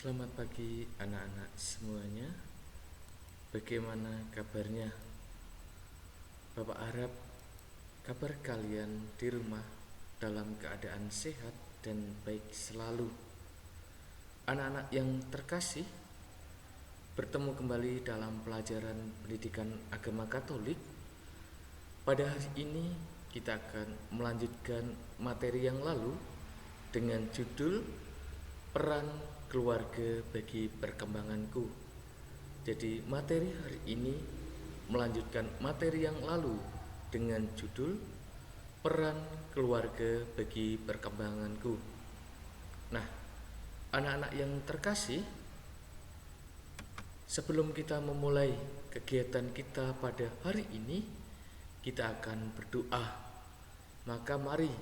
Selamat pagi anak-anak semuanya. Bagaimana kabarnya? Bapak harap kabar kalian di rumah dalam keadaan sehat dan baik selalu. Anak-anak yang terkasih, bertemu kembali dalam pelajaran pendidikan agama Katolik. Pada hari ini kita akan melanjutkan materi yang lalu dengan judul Peran Keluarga bagi Perkembanganku. Jadi materi hari ini melanjutkan materi yang lalu dengan judul Peran Keluarga bagi Perkembanganku. Nah, anak-anak yang terkasih, sebelum kita memulai kegiatan kita pada hari ini, kita akan berdoa. Maka mari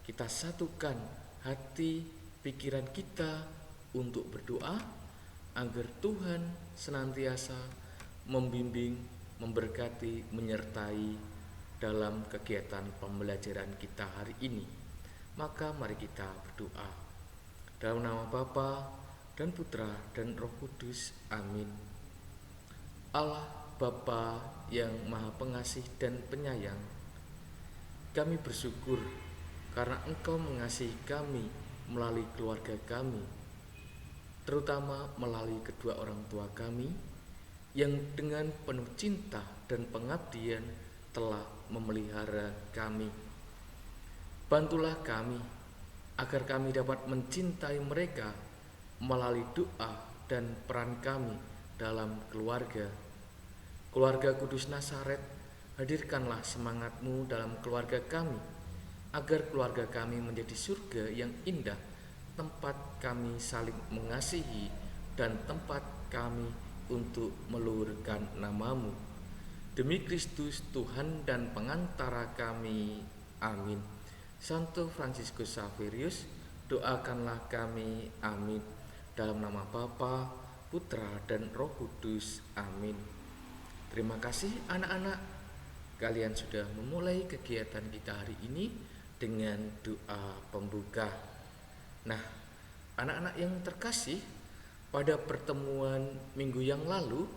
kita satukan hati pikiran kita untuk berdoa agar Tuhan senantiasa membimbing, memberkati, menyertai dalam kegiatan pembelajaran kita hari ini. Maka mari kita berdoa. Dalam nama Bapa dan Putra dan Roh Kudus. Amin. Allah Bapa yang Maha Pengasih dan Penyayang, kami bersyukur karena Engkau mengasihi kami melalui keluarga kami, terutama melalui kedua orang tua kami yang dengan penuh cinta dan pengabdian telah memelihara kami. Bantulah kami agar kami dapat mencintai mereka melalui doa dan peran kami dalam keluarga. Keluarga Kudus Nazaret, hadirkanlah semangat-Mu dalam keluarga kami, agar keluarga kami menjadi surga yang indah, tempat kami saling mengasihi dan tempat kami untuk meluhurkan nama-Mu. Demi Kristus Tuhan dan pengantara kami. Amin. Santo Fransiskus Xaverius, doakanlah kami. Amin. Dalam nama Bapa, Putra dan Roh Kudus. Amin. Terima kasih anak-anak. Kalian sudah memulai kegiatan kita hari ini dengan doa pembuka. Nah, anak-anak yang terkasih, pada pertemuan minggu yang lalu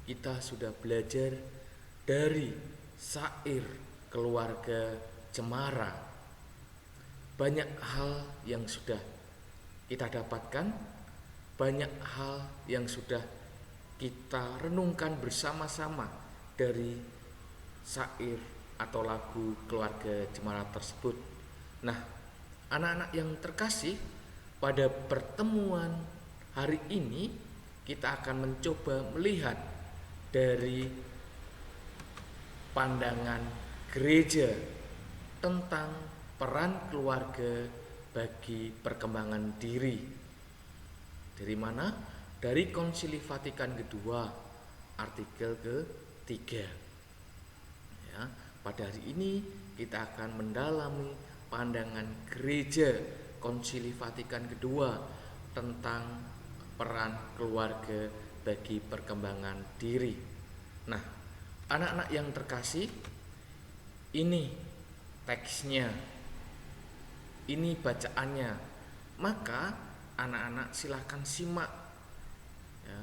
kita sudah belajar dari syair keluarga Cemara. Banyak hal yang sudah kita dapatkan, banyak hal yang sudah kita renungkan bersama-sama dari syair atau lagu keluarga Cemara tersebut. Nah, anak-anak yang terkasih, pada pertemuan hari ini kita akan mencoba melihat dari pandangan gereja tentang peran keluarga bagi perkembangan diri. Dari mana? Dari Konsili Vatikan kedua, artikel ke-3. Ya, pada hari ini kita akan mendalami pandangan gereja Konsili Vatikan kedua tentang peran keluarga bagi perkembangan diri. Nah, anak-anak yang terkasih, ini teksnya, ini bacaannya. Maka anak-anak silakan simak. Ya.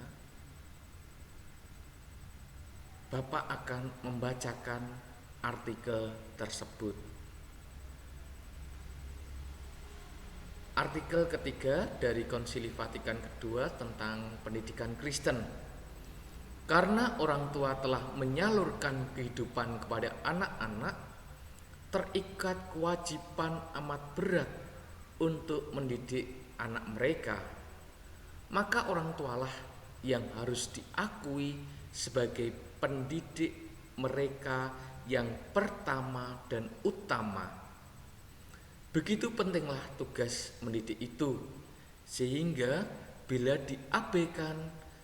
Bapak akan membacakan artikel tersebut. Artikel ketiga dari Konsili Vatikan kedua tentang pendidikan Kristen. Karena orang tua telah menyalurkan kehidupan kepada anak-anak, terikat kewajiban amat berat untuk mendidik anak mereka. Maka orang tualah yang harus diakui sebagai pendidik mereka yang pertama dan utama. Begitu pentinglah tugas mendidik itu, sehingga bila diabaikan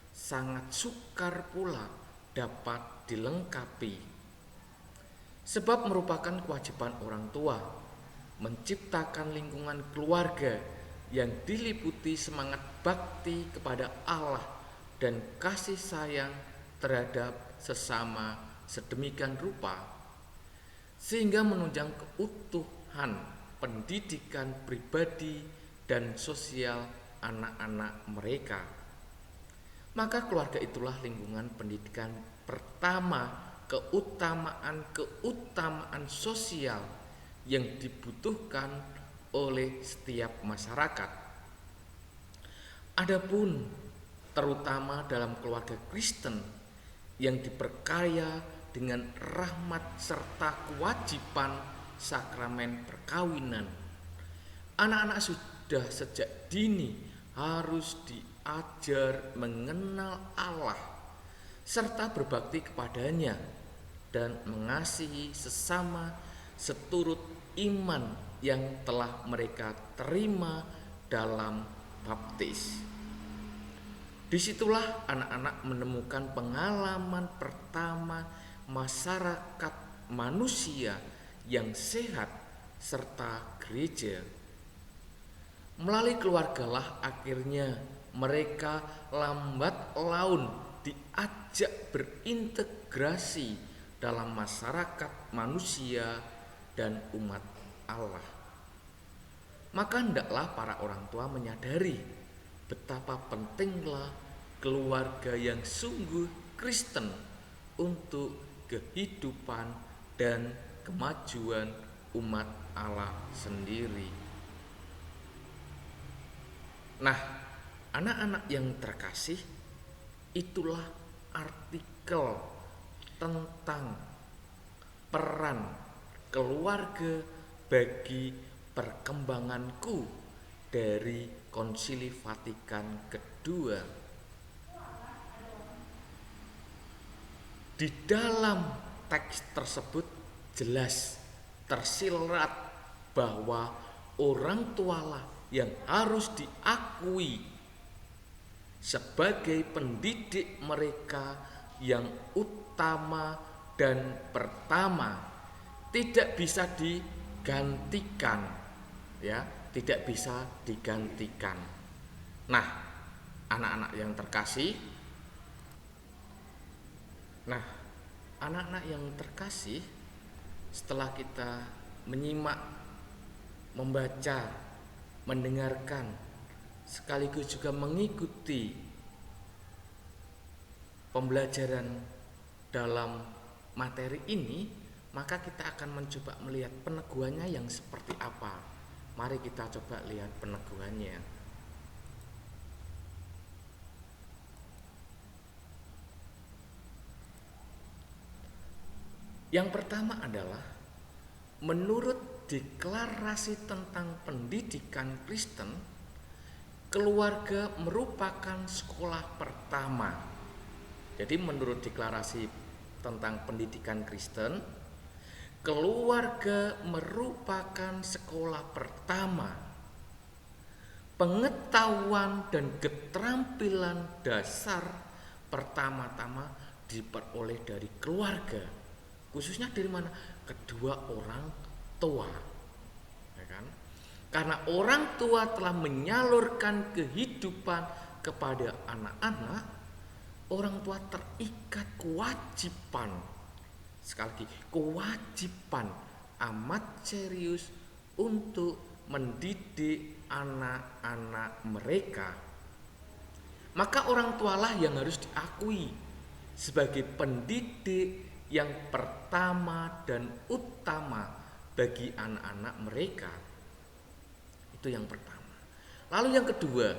sangat sukar pula dapat dilengkapi. Sebab merupakan kewajiban orang tua menciptakan lingkungan keluarga yang diliputi semangat bakti kepada Allah dan kasih sayang terhadap sesama sedemikian rupa, sehingga menunjang keutuhan pendidikan pribadi dan sosial anak-anak mereka. Maka keluarga itulah lingkungan pendidikan pertama, keutamaan sosial yang dibutuhkan oleh setiap masyarakat. Adapun terutama dalam keluarga Kristen yang diperkaya dengan rahmat serta kewajiban sakramen perkawinan, anak-anak sudah sejak dini harus diajar mengenal Allah serta berbakti kepadanya dan mengasihi sesama seturut iman yang telah mereka terima dalam baptis. Disitulah anak-anak menemukan pengalaman pertama masyarakat manusia yang sehat serta gereja. Melalui keluargalah akhirnya mereka lambat laun diajak berintegrasi dalam masyarakat manusia dan umat Allah. Maka hendaklah para orang tua menyadari betapa pentinglah keluarga yang sungguh Kristen untuk kehidupan dan kemajuan umat Allah sendiri. Nah, anak-anak yang terkasih, itulah artikel tentang peran keluarga bagi perkembanganku dari Konsili Vatikan II. Di dalam teks tersebut jelas tersirat bahwa orang tualah yang harus diakui sebagai pendidik mereka yang utama dan pertama, tidak bisa digantikan, ya, tidak bisa digantikan. Nah, anak-anak yang terkasih, setelah kita menyimak, membaca, mendengarkan, sekaligus juga mengikuti pembelajaran dalam materi ini, maka kita akan mencoba melihat peneguhannya yang seperti apa. Mari kita coba lihat peneguhannya. Yang pertama adalah menurut deklarasi tentang pendidikan Kristen, keluarga merupakan sekolah pertama. Jadi menurut deklarasi tentang pendidikan Kristen, keluarga merupakan sekolah pertama. Pengetahuan dan keterampilan dasar pertama-tama diperoleh dari keluarga. Khususnya dari mana? Kedua orang tua, ya kan? Karena orang tua telah menyalurkan kehidupan kepada anak-anak, orang tua terikat kewajiban, sekali lagi kewajiban amat serius untuk mendidik anak-anak mereka. Maka orang tualah yang harus diakui sebagai pendidik yang pertama dan utama bagi anak-anak mereka. Itu yang pertama. Lalu yang kedua,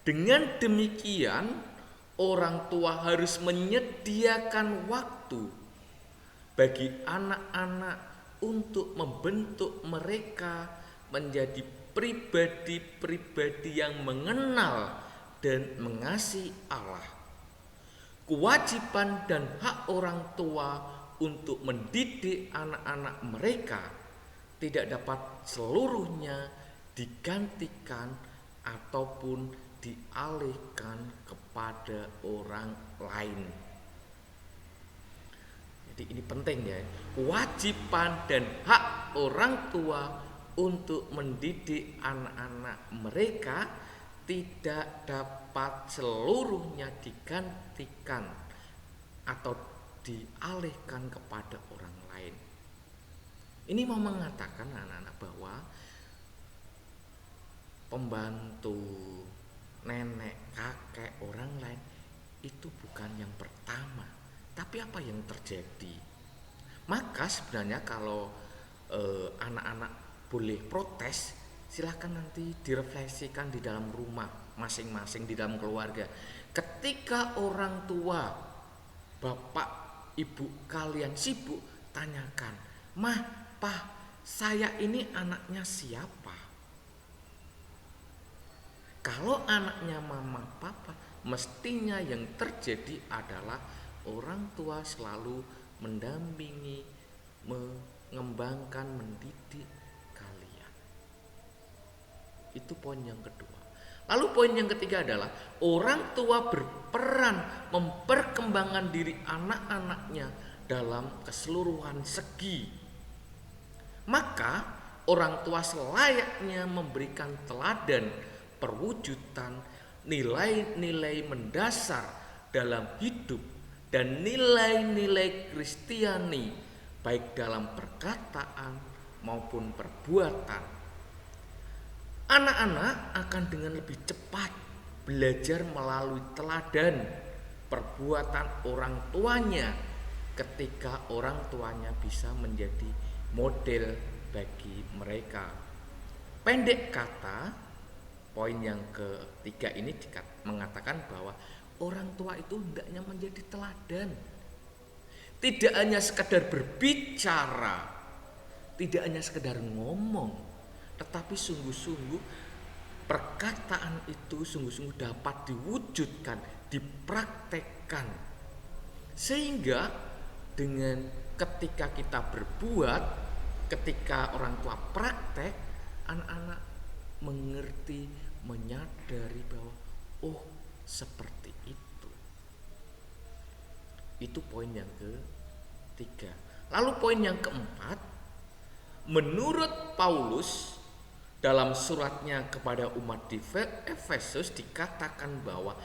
dengan demikian orang tua harus menyediakan waktu bagi anak-anak untuk membentuk mereka menjadi pribadi-pribadi yang mengenal dan mengasihi Allah. Kewajiban dan hak orang tua untuk mendidik anak-anak mereka tidak dapat seluruhnya digantikan ataupun dialihkan kepada orang lain. Jadi ini penting ya, kewajiban dan hak orang tua untuk mendidik anak-anak mereka tidak dapat seluruhnya digantikan atau dialihkan kepada orang lain. Ini mau mengatakan anak-anak bahwa pembantu, nenek, kakek, orang lain, itu bukan yang pertama. Tapi apa yang terjadi? Maka sebenarnya kalau anak-anak boleh protes, silahkan nanti direfleksikan di dalam rumah masing-masing, di dalam keluarga. Ketika orang tua, bapak, ibu kalian sibuk, tanyakan, "Mah, Pah, saya ini anaknya siapa?" Kalau anaknya mama papa, mestinya yang terjadi adalah orang tua selalu mendampingi, mengembangkan, mendidik kalian. Itu poin yang kedua. Lalu poin yang ketiga adalah orang tua berperan memperkembangkan diri anak-anaknya dalam keseluruhan segi. Maka orang tua selayaknya memberikan teladan perwujudan nilai-nilai mendasar dalam hidup dan nilai-nilai Kristiani, baik dalam perkataan maupun perbuatan. Anak-anak akan dengan lebih cepat belajar melalui teladan perbuatan orang tuanya ketika orang tuanya bisa menjadi model bagi mereka. Pendek kata, poin yang ketiga ini mengatakan bahwa orang tua itu hendaknya menjadi teladan. Tidak hanya sekedar berbicara, tidak hanya sekedar ngomong, tetapi sungguh-sungguh perkataan itu sungguh-sungguh dapat diwujudkan, dipraktekkan. Sehingga dengan ketika kita berbuat, ketika orang tua praktek, anak-anak mengerti, menyadari bahwa oh seperti itu. Itu poin yang ketiga. Lalu poin yang keempat, menurut Paulus dalam suratnya kepada umat di Efesus dikatakan bahwa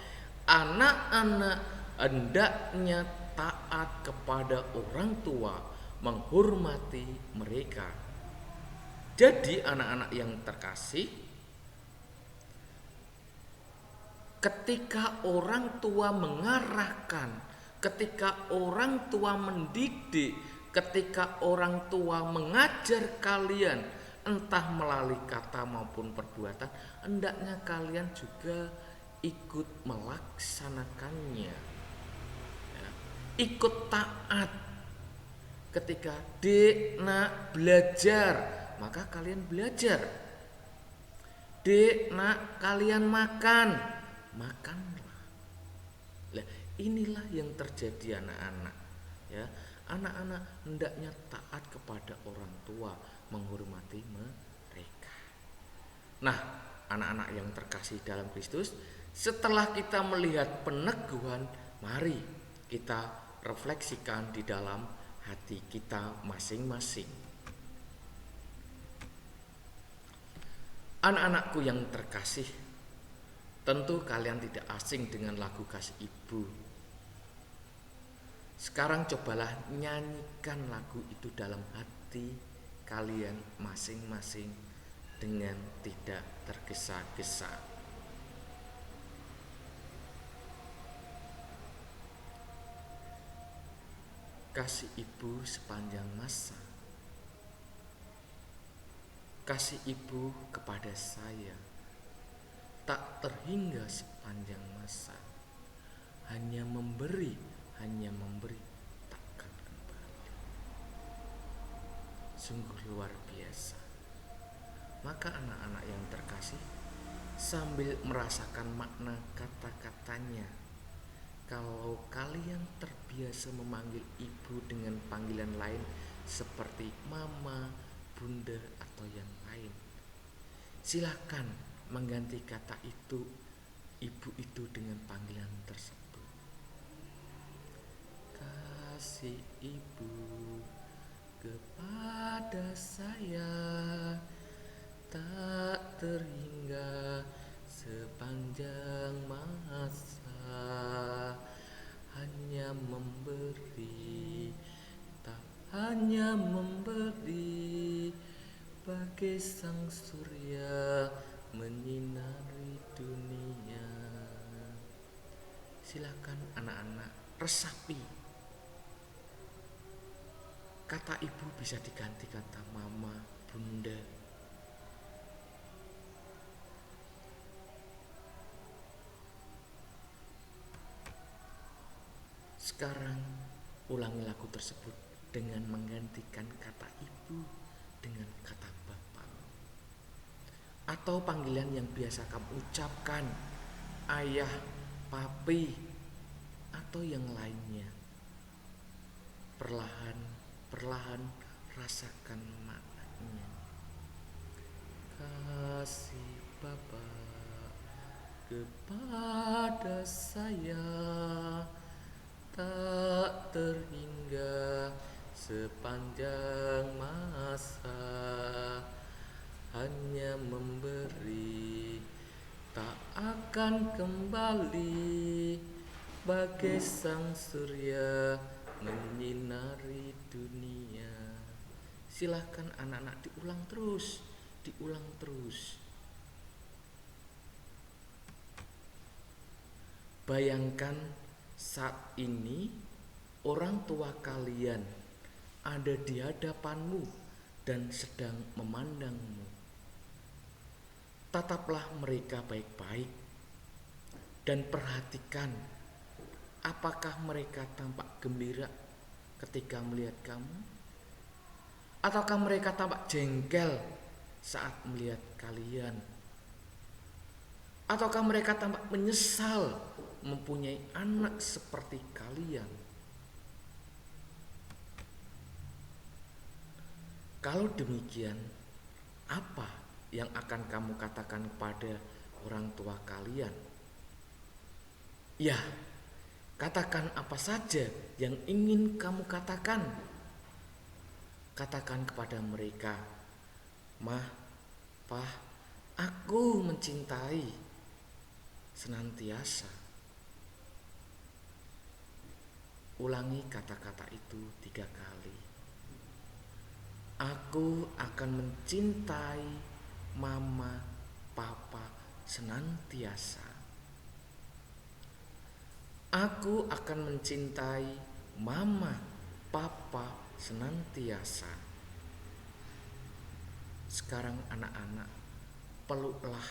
anak-anak hendaknya taat kepada orang tua, menghormati mereka. Jadi anak-anak yang terkasih, ketika orang tua mengarahkan, ketika orang tua mendidik, ketika orang tua mengajar kalian, entah melalui kata maupun perbuatan, hendaknya kalian juga ikut melaksanakannya, ya, ikut taat. Ketika dek, nak, belajar, maka kalian belajar. Dek, nak, kalian makan, makanlah. Nah, inilah yang terjadi anak-anak, ya. Anak-anak hendaknya taat kepada orang tua, menghormati mereka. Nah, anak-anak yang terkasih dalam Kristus, setelah kita melihat peneguhan, mari kita refleksikan di dalam hati kita masing-masing. Anak-anakku yang terkasih, tentu kalian tidak asing dengan lagu Kasih Ibu. Sekarang cobalah nyanyikan lagu itu dalam hati kalian masing-masing dengan tidak tergesa-gesa. Kasih Ibu sepanjang masa. Kasih Ibu kepada saya tak terhingga sepanjang masa. Hanya memberi, takkan kembali. Sungguh luar biasa. Maka anak-anak yang terkasih, sambil merasakan makna kata-katanya, kalau kalian terbiasa memanggil ibu dengan panggilan lain seperti mama, bunda, atau yang lain, silakan mengganti kata itu, ibu itu, dengan panggilan tersebut. Kasih ibu kepada saya tak terhingga sepanjang masa. Hanya memberi, tak hanya memberi, bagai sang surya menyinari dunia. Silakan anak-anak resapi. Kata ibu bisa diganti kata mama, bunda. Sekarang ulangi lagu tersebut dengan menggantikan kata ibu dengan kata bapak. Atau panggilan yang biasa kamu ucapkan, ayah, papi, atau yang lainnya. Perlahan rasakan maknanya. Kasih Bapa kepada saya tak terhingga sepanjang masa, hanya memberi, tak akan kembali, bagai sang surya menyinari dunia. Silahkan anak-anak diulang terus. Bayangkan saat ini orang tua kalian ada di hadapanmu dan sedang memandangmu. Tataplah mereka baik-baik dan perhatikan apakah mereka tampak gembira ketika melihat kamu, ataukah mereka tampak jengkel saat melihat kalian, ataukah mereka tampak menyesal mempunyai anak seperti kalian. Kalau demikian, apa yang akan kamu katakan kepada orang tua kalian? Ya, katakan apa saja yang ingin kamu katakan. Katakan kepada mereka, "Mah, Pah, aku mencintai senantiasa." Ulangi kata-kata itu 3 kali. Aku akan mencintai mama, papa senantiasa. Aku akan mencintai mama, papa senantiasa. Sekarang anak-anak, peluklah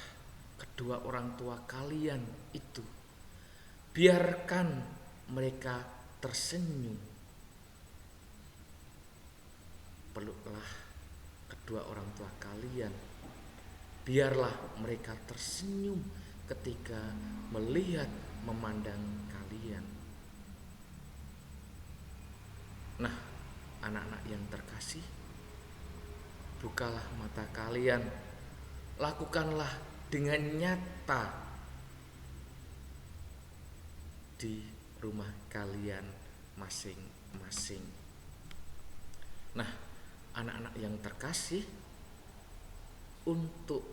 kedua orang tua kalian itu. Biarkan mereka tersenyum. Peluklah kedua orang tua kalian. Biarlah mereka tersenyum ketika melihat, memandang kalian. Nah, anak-anak yang terkasih, bukalah mata kalian. Lakukanlah dengan nyata di rumah kalian masing-masing. Nah, anak-anak yang terkasih, untuk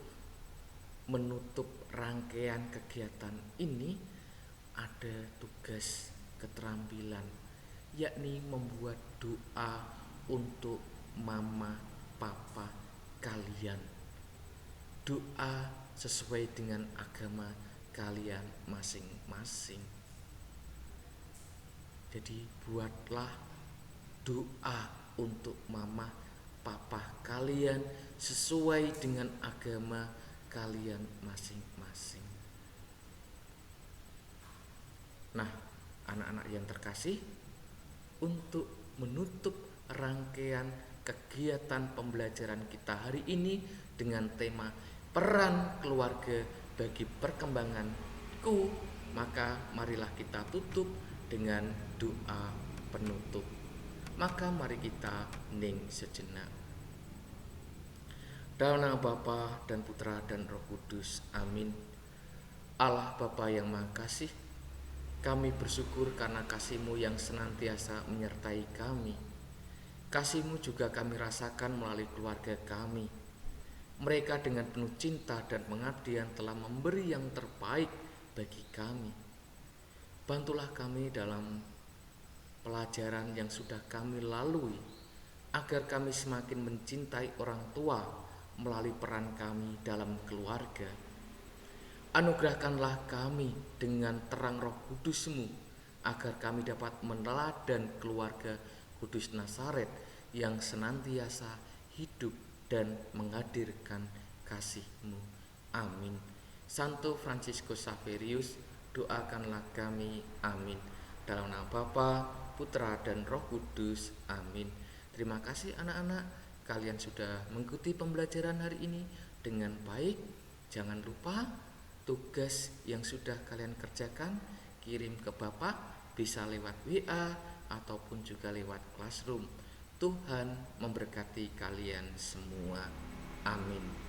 menutup rangkaian kegiatan ini ada tugas keterampilan, yakni membuat doa untuk mama papa kalian. Doa sesuai dengan agama kalian masing-masing. Jadi buatlah doa untuk mama papa kalian sesuai dengan agama kalian masing-masing. Nah, anak-anak yang terkasih, untuk menutup rangkaian kegiatan pembelajaran kita hari ini dengan tema peran keluarga bagi perkembanganku, maka marilah kita tutup dengan doa penutup. Maka mari kita hening sejenak. Dalam nama Bapa dan Putra dan Roh Kudus, amin. Allah Bapa yang Maha Kasih, kami bersyukur karena kasih-Mu yang senantiasa menyertai kami. Kasih-Mu juga kami rasakan melalui keluarga kami. Mereka dengan penuh cinta dan pengabdian telah memberi yang terbaik bagi kami. Bantulah kami dalam pelajaran yang sudah kami lalui, agar kami semakin mencintai orang tua melalui peran kami dalam keluarga. Anugerahkanlah kami dengan terang Roh Kudus-Mu, agar kami dapat meneladan keluarga Kudus Nazaret yang senantiasa hidup dan menghadirkan kasih-Mu. Amin. Santo Fransiskus Saverius, doakanlah kami. Amin. Dalam nama Bapa, Putra, dan Roh Kudus. Amin. Terima kasih anak-anak, kalian sudah mengikuti pembelajaran hari ini dengan baik. Jangan lupa tugas yang sudah kalian kerjakan kirim ke Bapak, bisa lewat WA ataupun juga lewat Classroom. Tuhan memberkati kalian semua. Amin.